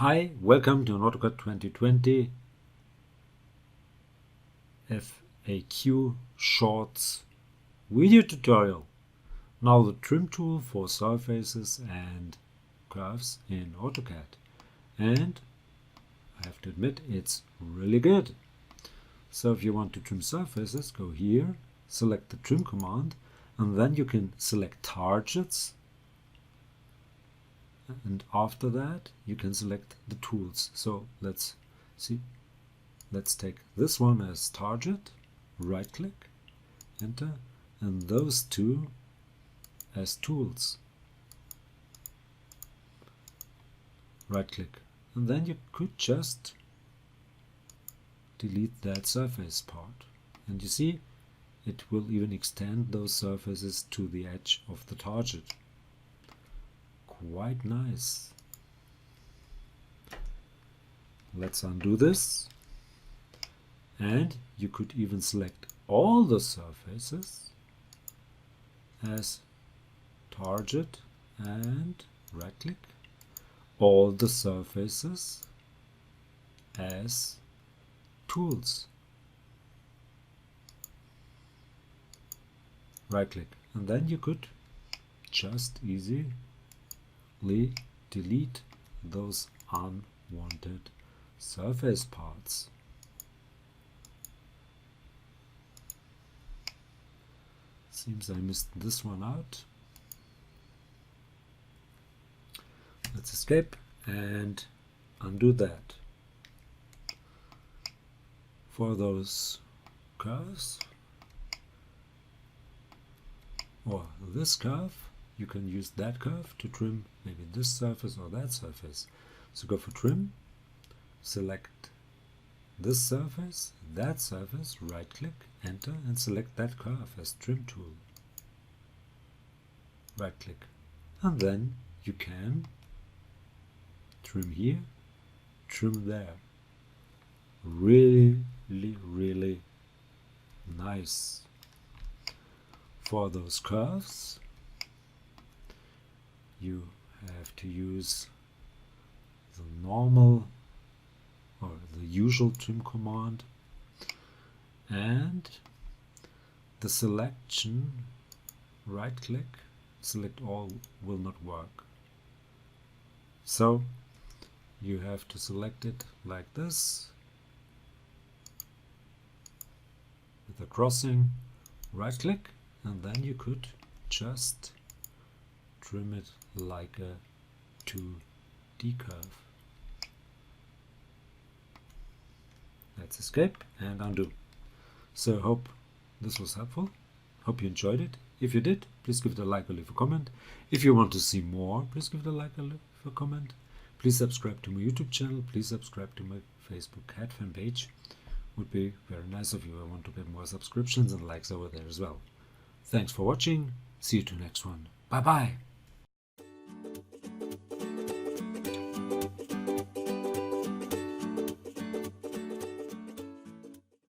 Hi, welcome to an Autocad 2020 FAQ Shorts video tutorial. Now the trim tool for surfaces and curves in Autocad. And I have to admit, it's really good. So if you want to trim surfaces, go here, select the trim command, and then you can select targets. And after that, you can select the tools. So let's see. Let's take this one as target, right click, enter, and those two as tools. Right click. And then you could just delete that surface part. And you see, it will even extend those surfaces to the edge of the target. Quite nice. Let's undo this. And you could even select all the surfaces as target and right click. All the surfaces as tools. Right click. And then you could just easily delete those unwanted surface parts. Seems I missed this one out. Let's escape and undo that. For those curves or this curve, you can use that curve to trim maybe this surface or that surface. So go for trim, select this surface, that surface, right click, enter, and select that curve as trim tool. Right click. And then you can trim here, trim there. Really nice. For those curves, you have to use the normal or the usual trim command, and the selection, right click, select all will not work. So you have to select it like this with a crossing, right click, and then you could just trim it like a 2D curve. Let's escape and undo. So hope this was helpful. Hope you enjoyed it. If you did, please give it a like or leave a comment. If you want to see more, please give it a like or leave a comment. Please subscribe to my YouTube channel. Please subscribe to my Facebook fan page. Would be very nice of you. I want to get more subscriptions and likes over there as well. Thanks for watching. See you to the next one. Bye bye.